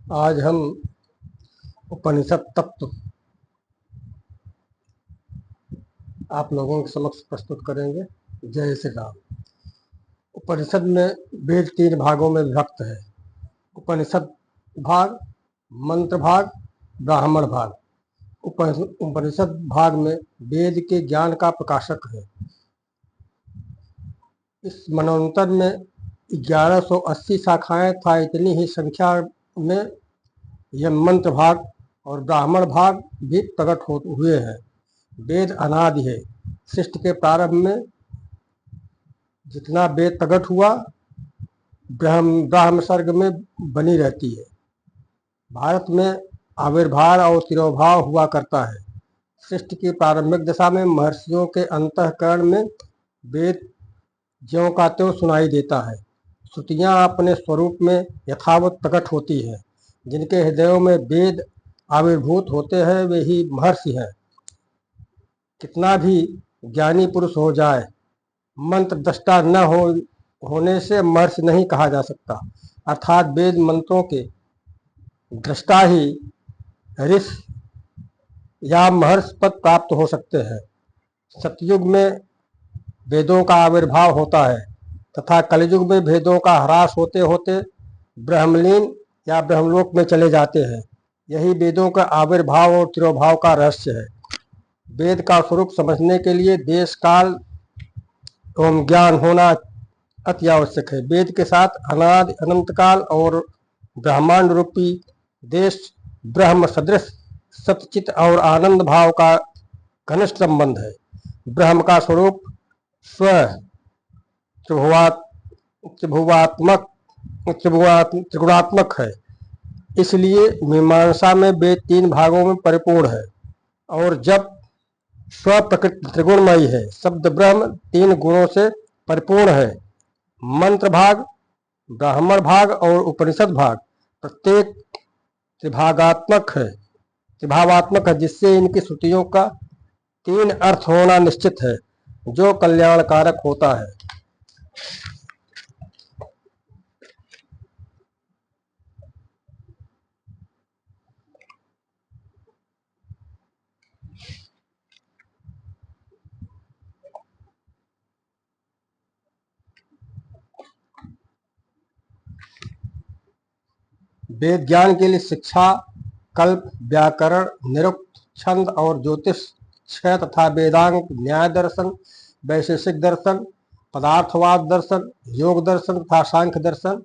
आज हम उपनिषद तत्व आप लोगों के समक्ष प्रस्तुत करेंगे। जय श्री राम। उपनिषद में वेद 3 भागों में विभक्त है। उपनिषद भाग, मंत्र भाग, ब्राह्मण भाग। उपनिषद भाग में वेद के ज्ञान का प्रकाशक है। इस मनवंतर में 1180 शाखाएं था। इतनी ही संख्या में यह मंत्र भाग और ब्राह्मण भाग भी प्रकट हुए हैं। वेद अनादि है। सृष्टि के प्रारंभ में जितना वेद प्रकट हुआ ब्रह्म सर्ग में बनी रहती है। भारत में आविर्भाव और तिरोभाव हुआ करता है। सृष्टि की प्रारंभिक दशा में महर्षियों के अंतःकरण में वेद ज्यों का त्यों सुनाई देता है। श्रुतियाँ अपने स्वरूप में यथावत प्रकट होती हैं। जिनके हृदयों में वेद आविर्भूत होते हैं वे ही महर्षि हैं। कितना भी ज्ञानी पुरुष हो जाए, मंत्र दृष्टा न होने से महर्षि नहीं कहा जा सकता। अर्थात वेद मंत्रों के दृष्टा ही ऋषि या महर्षि पद प्राप्त हो सकते हैं। सतयुग में वेदों का आविर्भाव होता है तथा कलयुग में वेदों का ह्रास होते होते ब्रह्मलीन या ब्रह्मलोक में चले जाते हैं। यही वेदों का आविर्भाव और तिरोभाव का रहस्य है। वेद का स्वरूप समझने के लिए देश काल एवं ज्ञान होना अति आवश्यक है। वेद के साथ अनादि अनंत काल और ब्रह्मांड रूपी देश ब्रह्म सदृश सतचित और आनंद भाव का घनिष्ठ संबंध है। ब्रह्म का स्वरूप स्व त्रिगुणात्मक है। इसलिए मीमांसा में वेद 3 भागों में परिपूर्ण है और जब स्व प्रकृति त्रिगुणमयी है। शब्द ब्रह्म 3 गुणों से परिपूर्ण है। मंत्र भाग, ब्राह्मण भाग और उपनिषद भाग प्रत्येक त्रिभावात्मक है, जिससे इनकी श्रुतियों का 3 अर्थ होना निश्चित है, जो कल्याणकारक होता है। वेद ज्ञान के लिए शिक्षा, कल्प, व्याकरण, निरुक्त, छंद और ज्योतिष, क्षय तथा वेदांग, न्याय दर्शन, वैशेषिक दर्शन, पदार्थवाद दर्शन, योग दर्शन तथा सांख्य दर्शन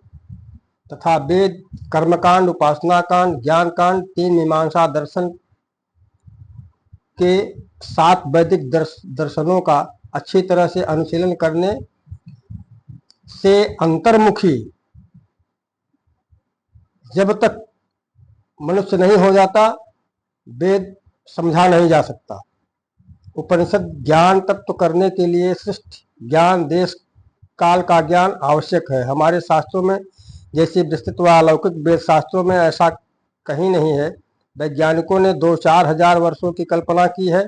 तथा वेद कर्मकांड, उपासना कांड, ज्ञान कांड, 3 मीमांसा दर्शन के 7 वैदिक दर्शनों का अच्छी तरह से अनुशीलन करने से अंतर्मुखी जब तक मनुष्य नहीं हो जाता वेद समझा नहीं जा सकता। उपनिषद ज्ञान तत्व करने के लिए सृष्टि ज्ञान, देश काल का ज्ञान आवश्यक है। हमारे शास्त्रों में जैसे विस्तृत व अलौकिक वेद शास्त्रों में ऐसा कहीं नहीं है। वैज्ञानिकों ने 2-4 हजार वर्षों की कल्पना की है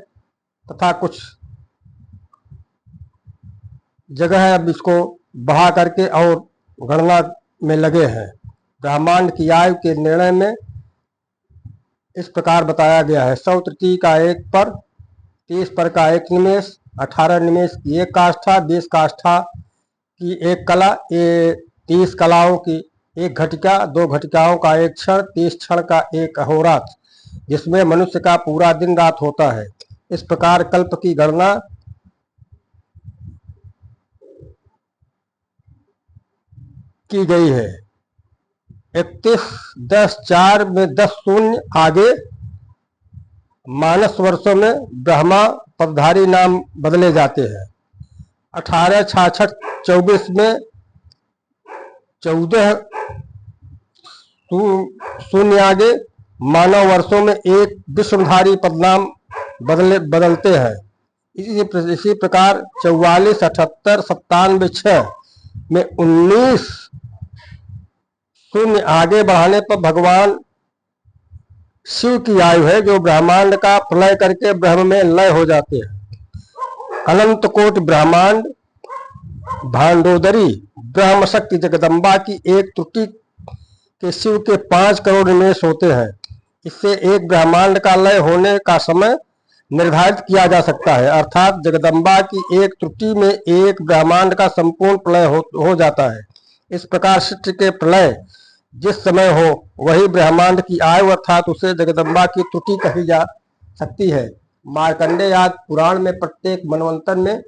तथा कुछ जगह अब इसको बढ़ा करके और गणना में लगे हैं। ब्रह्मांड की आयु के निर्णय में इस प्रकार बताया गया है। 100 तृतीय का 1 पर, 30 पर का 1 निमेष, 18 निमेष की 1 काष्ठा, 20 काष्ठा की 1 कला, 30 कलाओं की 1 घटिका, 2 घटिकाओं का 1 क्षण, 30 क्षण का 1 अहोरात्र, जिसमें मनुष्य का पूरा दिन रात होता है। इस प्रकार कल्प की गणना की गई है। 31-10-4 में 10 शून्य आगे मानस वर्षों में ब्रह्मा पदधारी नाम बदले जाते हैं। 1866-24 में 14 शून्य आगे मानव वर्षों में 1 विश्वधारी पदनाम बदलते हैं। इसी प्रकार 44-78-97-6 में 19 शून्य आगे बढ़ाने पर भगवान शिव की आयु है, जो ब्रह्मांड का प्रलय करके ब्रह्म में लय हो जाते हैं। अनंत कोटि ब्रह्मांड भांडोदरी ब्रह्म शक्ति जगदम्बा की 1 त्रुटि कि शिव के 5 करोड़ निमेष होते हैं। इससे एक ब्रह्मांड का लय होने का समय निर्धारित किया जा सकता है, अर्थात जगदम्बा की एक त्रुटि में एक ब्रह्मांड का संपूर्ण प्रलय हो जाता है। इस प्रकार सृष्टि के प्रलय जिस समय हो वही ब्रह्मांड की आयु अर्थात उसे जगदम्बा की त्रुटि कही जा सकती है। मार्कंडेय आदि पुराण में प्रत्येक मनवंतर में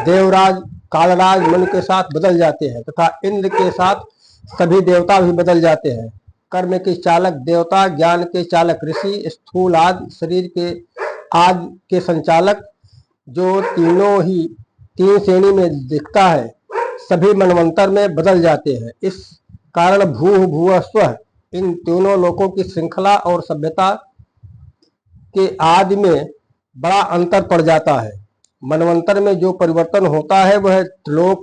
देवराज कालराज मनु के साथ बदल जाते हैं तथा इंद्र के साथ सभी देवता भी बदल जाते हैं। कर्म के चालक देवता, ज्ञान के चालक ऋषि, स्थूल आदि शरीर के आदि के संचालक, जो तीनों ही 3 श्रेणी में दिखता है, सभी मनवंतर में बदल जाते हैं। इस कारण भूः भुवः स्वः इन तीनों लोकों की श्रृंखला और सभ्यता के आदि में बड़ा अंतर पड़ जाता है। मनवंतर में जो परिवर्तन होता है वह त्रिलोक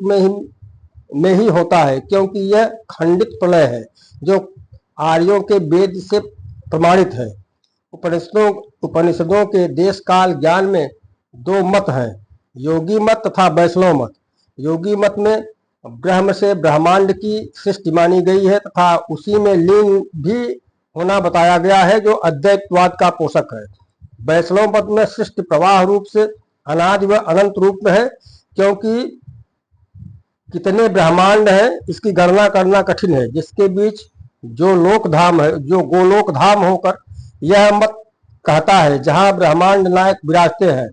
में ही होता है, क्योंकि यह खंडित प्रलय है जो आर्यों के वेद से प्रमाणित है। उपनिषदों के देश काल ज्ञान में 2 मत हैं, योगी मत तथा वैष्णव मत। योगी मत में ब्रह्म से ब्रह्मांड की सृष्टि मानी गई है तथा उसी में लीन भी होना बताया गया है, जो अद्वैतवाद का पोषक है। वैष्णव मत में सृष्टि प्रवाह रूप से अनादि व अनंत रूप में है, क्योंकि कितने ब्रह्मांड हैं इसकी गणना करना कठिन है, जिसके बीच जो लोक धाम है, जो गोलोक धाम होकर यह मत कहता है जहां ब्रह्मांड नायक विराजते हैं।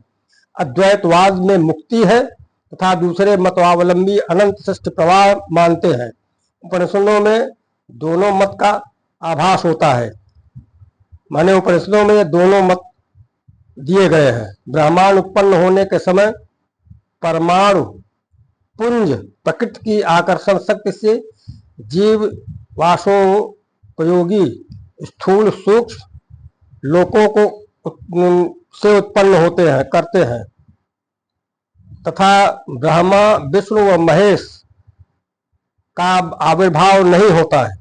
अद्वैतवाद में मुक्ति है तथा दूसरे मतवावलंबी अनंत सृष्टि प्रवाह मानते हैं। उपनिषदों में दोनों मत का आभास होता है, माने उपनिषदों में दोनों मत दिए गए हैं। ब्रह्मांड उत्पन्न होने के समय परमाणु पुंज प्रकृति की आकर्षण शक्ति से जीव वासोपयोगी स्थूल सूक्ष्म लोकों को से उत्पन्न होते हैं करते हैं तथा ब्रह्मा विष्णु व महेश का आविर्भाव नहीं होता है।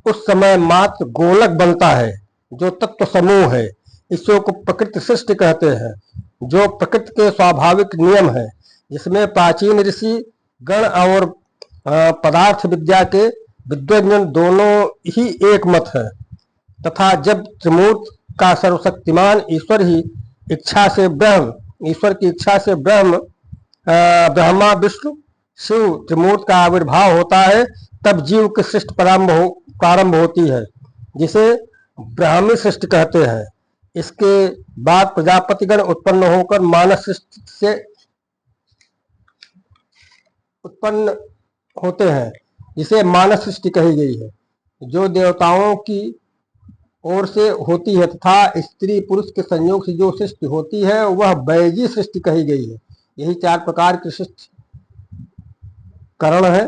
उस समय मात्र गोलक बनता है जो तत्व समूह है। ईश्वर को प्रकृति सृष्टि कहते हैं, जो प्रकृति के स्वाभाविक नियम है, जिसमें प्राचीन ऋषि गण और पदार्थ विद्या के विद्वजन दोनों ही एक मत है तथा जब त्रिमूर्त का सर्वशक्तिमान ईश्वर की इच्छा से ब्रह्मा विष्णु शिव त्रिमूर्त का आविर्भाव होता है, तब जीव की सृष्टि प्रारंभ होती है, जिसे ब्राह्मी सृष्टि कहते हैं। इसके बाद प्रजापतिगण उत्पन्न होकर मानव सृष्टि से उत्पन्न होते हैं, जिसे मानव सृष्टि कही गई है, जो देवताओं की ओर से होती है तथा स्त्री पुरुष के संयोग से जो सृष्टि होती है वह वैजी सृष्टि कही गई है। यही 4 प्रकार की सृष्टि करण है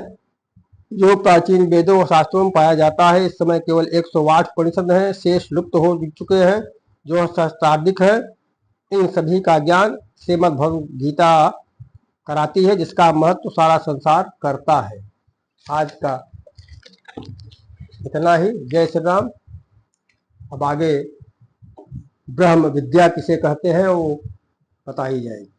जो प्राचीन वेदों और शास्त्रों में पाया जाता है। इस समय केवल 108 उपनिषद हैं, शेष लुप्त हो चुके हैं जो सहस्त्राधिक है। इन सभी का ज्ञान श्रीमद् भगवद गीता कराती है, जिसका महत्व सारा संसार करता है। आज का इतना ही। जय श्री राम। अब आगे ब्रह्म विद्या किसे कहते हैं वो बताई जाएगी।